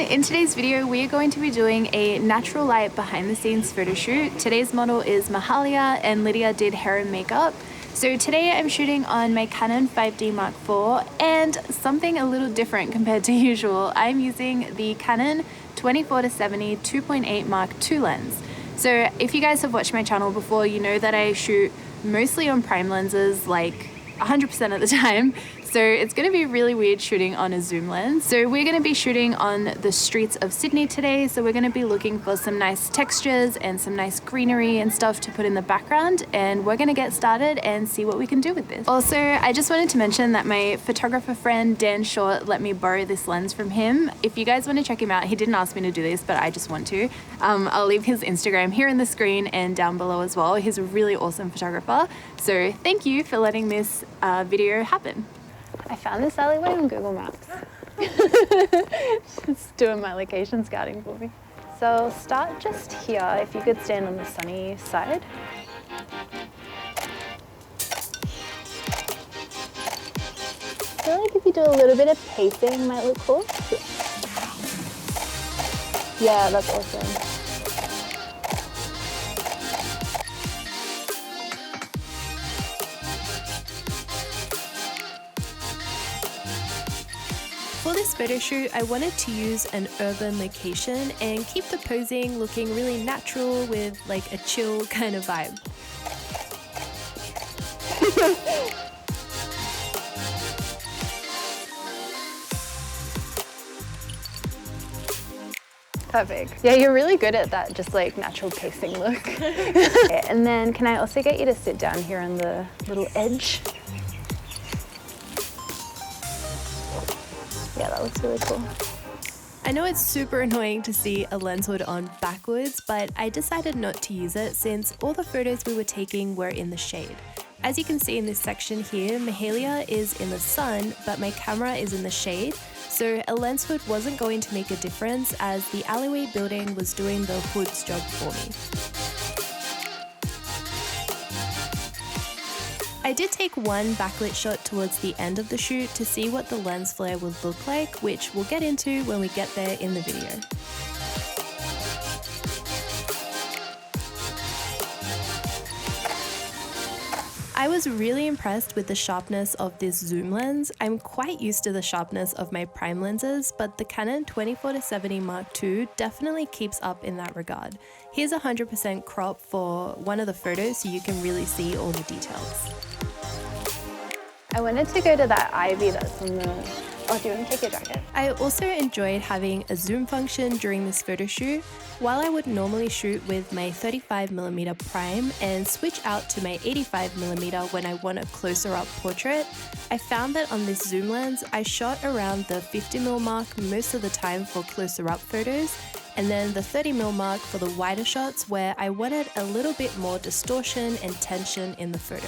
In today's video we are going to be doing a natural light behind the scenes photo shoot. Today's model is Mahalia and Lydia did hair and makeup. So today I'm shooting on my Canon 5D Mark IV and something a little different compared to usual. I'm using the Canon 24-70 2.8 Mark II lens. So if you guys have watched my channel before, you know that I shoot mostly on prime lenses like 100% of the time. So it's going to be really weird shooting on a zoom lens. So we're going to be shooting on the streets of Sydney today. So we're going to be looking for some nice textures and some nice greenery and stuff to put in the background. And we're going to get started and see what we can do with this. Also, I just wanted to mention that my photographer friend Dan Short let me borrow this lens from him. If you guys want to check him out, he didn't ask me to do this, but I just want to. I'll leave his Instagram here in the screen and down below as well. He's a really awesome photographer. So thank you for letting this video happen. I found this alleyway on Google Maps. It's doing my location scouting for me. So I'll start just here, if you could stand on the sunny side. I feel like if you do a little bit of pacing, it might look cool. Yeah, that's awesome. For this photo shoot, I wanted to use an urban location and keep the posing looking really natural with like a chill kind of vibe. Perfect. Yeah, you're really good at that, just like natural pacing look. Okay, and then can I also get you to sit down here on the little edge? Yeah, that looks really cool. I know it's super annoying to see a lens hood on backwards, but I decided not to use it since all the photos we were taking were in the shade. As you can see in this section here, Mahalia is in the sun, but my camera is in the shade, so a lens hood wasn't going to make a difference as the alleyway building was doing the hood's job for me. I did take one backlit shot towards the end of the shoot to see what the lens flare would look like, which we'll get into when we get there in the video. I was really impressed with the sharpness of this zoom lens. I'm quite used to the sharpness of my prime lenses, but the Canon 24-70 Mark II definitely keeps up in that regard. Here's 100% crop for one of the photos so you can really see all the details. I wanted to go to that ivy that's on the... Oh, do you want to take your jacket? I also enjoyed having a zoom function during this photo shoot. While I would normally shoot with my 35mm prime and switch out to my 85mm when I want a closer up portrait, I found that on this zoom lens, I shot around the 50mm mark most of the time for closer up photos, and then the 30mm mark for the wider shots where I wanted a little bit more distortion and tension in the photo.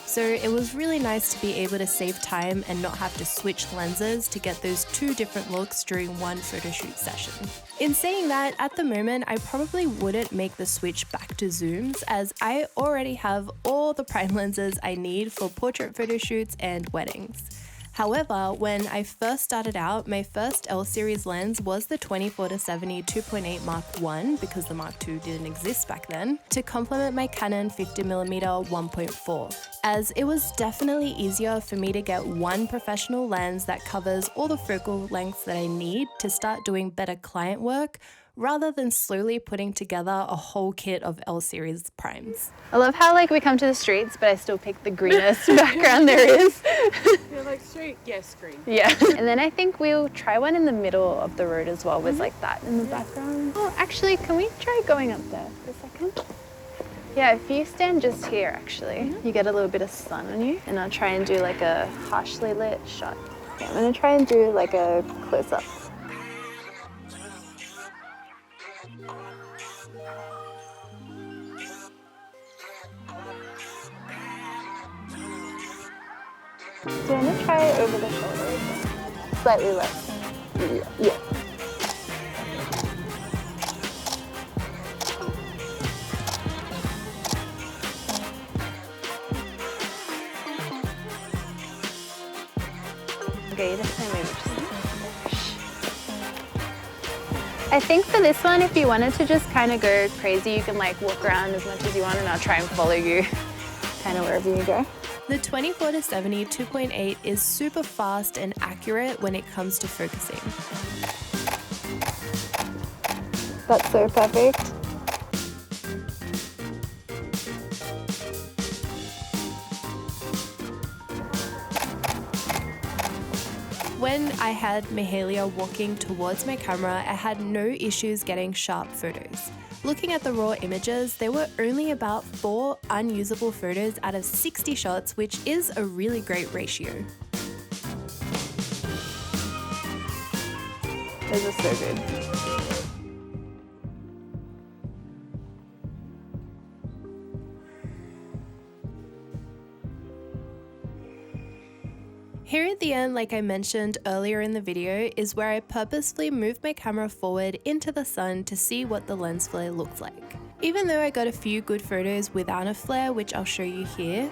So it was really nice to be able to save time and not have to switch lenses to get those two different looks during one photo shoot session. In saying that, at the moment, I probably wouldn't make the switch back to zooms as I already have all the prime lenses I need for portrait photo shoots and weddings. However, when I first started out, my first L-series lens was the 24-70 2.8 Mark I because the Mark II didn't exist back then, to complement my Canon 50mm 1.4, as it was definitely easier for me to get one professional lens that covers all the focal lengths that I need to start doing better client work, rather than slowly putting together a whole kit of L-series primes. I love how like we come to the streets, but I still pick the greenest background there is. You're like street? Yes, green. Yeah. And then I think we'll try one in the middle of the road as well with like that in the background. Oh, actually, can we try going up there for a second? Yeah, if you stand just here, actually, you get a little bit of sun on you. And I'll try and do like a harshly lit shot. Okay, I'm gonna try and do like a close-up. Do you want to try it over the shoulders? Slightly less. Yeah. Okay, this time maybe just I think for this one, if you wanted to just kind of go crazy, you can like walk around as much as you want and I'll try and follow you kind of wherever you go. The 24-70 2.8 is super fast and accurate when it comes to focusing. That's so perfect. When I had Mahalia walking towards my camera, I had no issues getting sharp photos. Looking at the raw images, there were only about 4 unusable photos out of 60 shots, which is a really great ratio. Those are so good. Here at the end, like I mentioned earlier in the video, is where I purposefully moved my camera forward into the sun to see what the lens flare looked like. Even though I got a few good photos without a flare, which I'll show you here,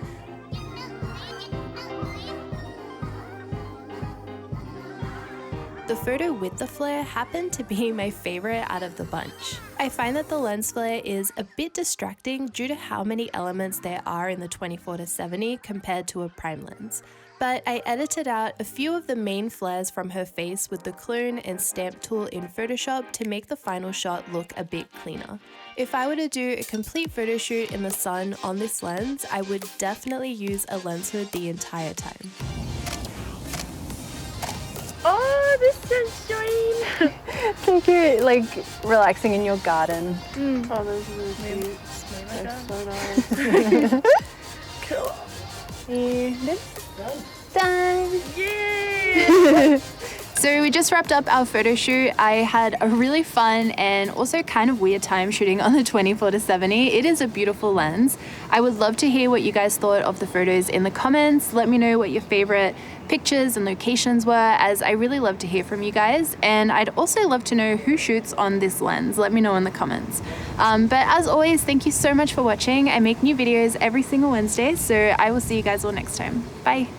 the photo with the flare happened to be my favorite out of the bunch. I find that the lens flare is a bit distracting due to how many elements there are in the 24-70 compared to a prime lens. But I edited out a few of the main flares from her face with the clone and stamp tool in Photoshop to make the final shot look a bit cleaner. If I were to do a complete photo shoot in the sun on this lens, I would definitely use a lens hood the entire time. Oh, the sunshine! So cute, like relaxing in your garden. Oh, those are really cute. They're so nice. Cool. And done! Yay! So we just wrapped up our photo shoot. I had a really fun and also kind of weird time shooting on the 24-70. It is a beautiful lens. I would love to hear what you guys thought of the photos in the comments. Let me know what your favorite pictures and locations were, as I really love to hear from you guys. And I'd also love to know who shoots on this lens. Let me know in the comments. But as always, thank you so much for watching. I make new videos every single Wednesday, so I will see you guys all next time. Bye.